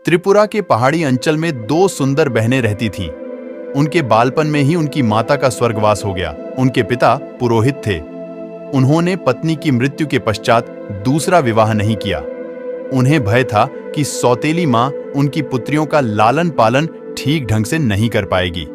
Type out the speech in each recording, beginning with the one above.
त्रिपुरा के पहाड़ी अंचल में दो सुंदर बहनें रहती थीं। उनके बालपन में ही उनकी माता का स्वर्गवास हो गया। उनके पिता पुरोहित थे। उन्होंने पत्नी की मृत्यु के पश्चात दूसरा विवाह नहीं किया। उन्हें भय था कि सौतेली मां उनकी पुत्रियों का लालन पालन ठीक ढंग से नहीं कर पाएगी।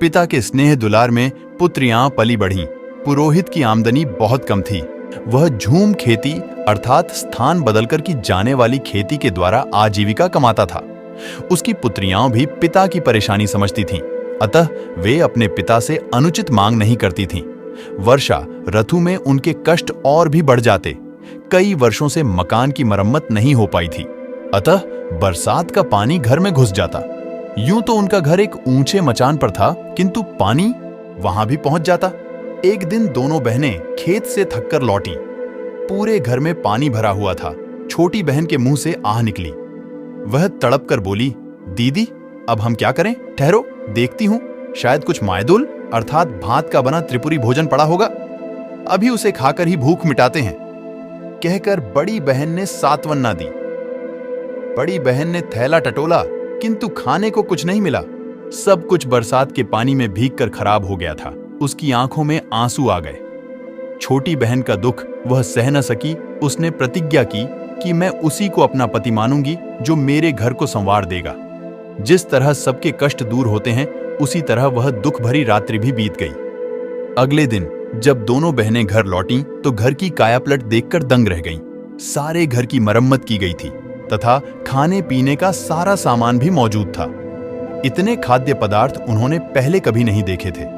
पिता के स्नेह दुलार में पुत्रियां पली बढ़ीं। पुरोहित की आमदनी बहुत कम थी। वह झूम खेती अर्थात स्थान बदलकर की जाने वाली खेती के द्वारा आजीविका कमाता था। उसकी पुत्रियां भी पिता की परेशानी समझती थीं, अतः वे अपने पिता से अनुचित मांग नहीं करती थीं। वर्षा ऋतु में उनके कष्ट और भी बढ़ जाते। कई वर्षों से मकान की मरम्मत नहीं हो पाई थी, अतः बरसात का पानी घर में घुस जाता। यूं तो उनका घर एक ऊंचे मचान पर था, किंतु पानी वहां भी पहुंच जाता। एक दिन दोनों बहनें खेत से थककर लौटीं। पूरे घर में पानी भरा हुआ था। छोटी बहन के मुंह से आह निकली। वह तड़प कर बोली, दीदी अब हम क्या करें? ठहरो, देखती हूं, शायद कुछ मायदुल अर्थात भात का बना त्रिपुरी भोजन पड़ा होगा, अभी उसे खाकर ही भूख मिटाते हैं। कहकर बड़ी बहन ने सांत्वना दी। बड़ी बहन ने थैला टटोला, किंतु खाने को कुछ नहीं मिला। सब कुछ बरसात के पानी में भीगकर खराब हो गया था। उसकी आंखों में आंसू आ गए। छोटी बहन का दुख वह सह न सकी। उसने प्रतिज्ञा की कि मैं उसी को अपना पति मानूंगी जो मेरे घर को संवार देगा। जिस तरह सबके कष्ट दूर होते हैं, उसी तरह वह दुख भरी रात्रि भी बीत गई। अगले दिन जब दोनों बहनें घर लौटीं तो घर की कायापलट देखकर दंग रह गईं। सारे घर की मरम्मत की गई थी तथा खाने पीने का सारा सामान भी मौजूद था। इतने खाद्य पदार्थ उन्होंने पहले कभी नहीं देखे थे।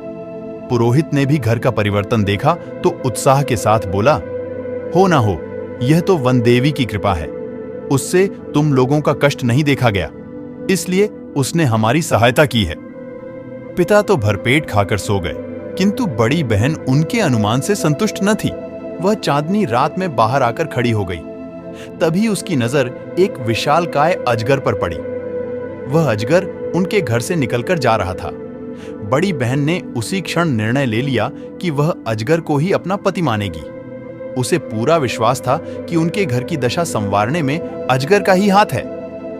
पुरोहित ने भी घर का परिवर्तन देखा तो उत्साह के साथ बोला, हो ना हो, यह तो वनदेवी की कृपा है। उससे तुम लोगों का कष्ट नहीं देखा गया, इसलिए उसने हमारी सहायता की है। पिता तो भरपेट खाकर सो गए, किंतु बड़ी बहन उनके अनुमान से संतुष्ट न थी। वह चांदनी रात में बाहर आकर खड़ी हो गई। तभी उसकी नजर एक विशालकाय अजगर पर पड़ी। वह अजगर उनके घर से निकलकर जा रहा था। बड़ी बहन ने उसी क्षण निर्णय ले लिया कि वह अजगर को ही अपना पति मानेगी। उसे पूरा विश्वास था कि उनके घर की दशा संवारने में अजगर का ही हाथ है।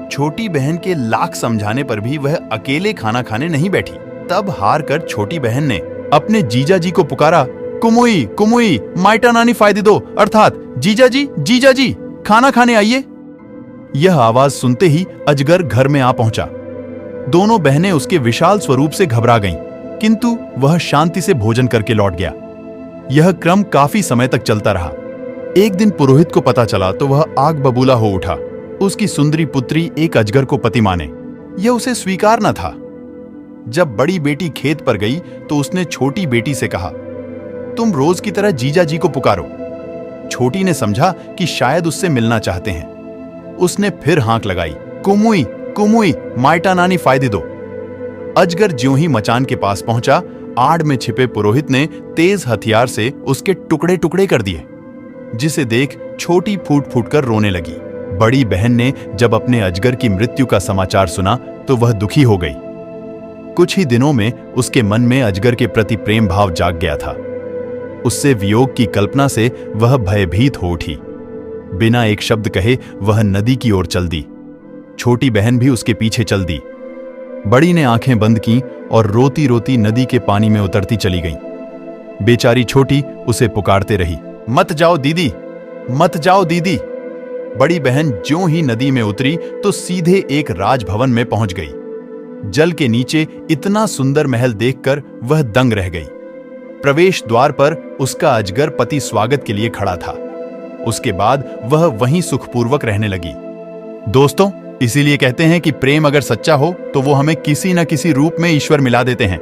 छोटी बहन के लाख समझाने पर भी वह अकेले खाना खाने नहीं बैठी। तब हार कर छोटी बहन ने अपने जीजा जी को पुकारा, कुमुई कुमुई माइटा नानी फायदे दो, अर्थात जीजा जी खाना खाने आइए। यह आवाज सुनते ही अजगर घर में आ पहुंचा। दोनों बहनें उसके विशाल स्वरूप से घबरा गईं, किंतु वह शांति से भोजन करके लौट गया। यह क्रम काफी समय तक चलता रहा। एक दिन पुरोहित को पता चला तो वह आग बबूला हो उठा। उसकी सुंदरी पुत्री एक अजगर को पति माने, यह उसे स्वीकार न था। जब बड़ी बेटी खेत पर गई तो उसने छोटी बेटी से कहा, तुम रोज की तरह जीजा जी को पुकारो। छोटी ने समझा कि शायद उससे मिलना चाहते हैं। उसने फिर हांक लगाई, कुमुई कुमुई माइटा नानी फायदे दो। अजगर ज्यों ही मचान के पास पहुंचा, आड़ में छिपे पुरोहित ने तेज हथियार से उसके टुकड़े टुकड़े कर दिए, जिसे देख छोटी फूट फूट कर रोने लगी। बड़ी बहन ने जब अपने अजगर की मृत्यु का समाचार सुना तो वह दुखी हो गई। कुछ ही दिनों में उसके मन में अजगर के प्रति प्रेम भाव जाग गया था। उससे वियोग की कल्पना से वह भयभीत हो उठी। बिना एक शब्द कहे वह नदी की ओर चल दी। छोटी बहन भी उसके पीछे चल दी। बड़ी ने आंखें बंद की और रोती रोती नदी के पानी में उतरती चली गई। बेचारी छोटी उसे पुकारते रही, मत जाओ दीदी, मत जाओ दीदी। बड़ी बहन ज्यों ही नदी में उतरी तो सीधे एक राजभवन में पहुंच गई। जल के नीचे इतना सुंदर महल देखकर वह दंग रह गई। प्रवेश द्वार पर उसका अजगर पति स्वागत के लिए खड़ा था। उसके बाद वह वहीं सुखपूर्वक रहने लगी। दोस्तों, इसीलिए कहते हैं कि प्रेम अगर सच्चा हो तो वो हमें किसी न किसी रूप में ईश्वर मिला देते हैं।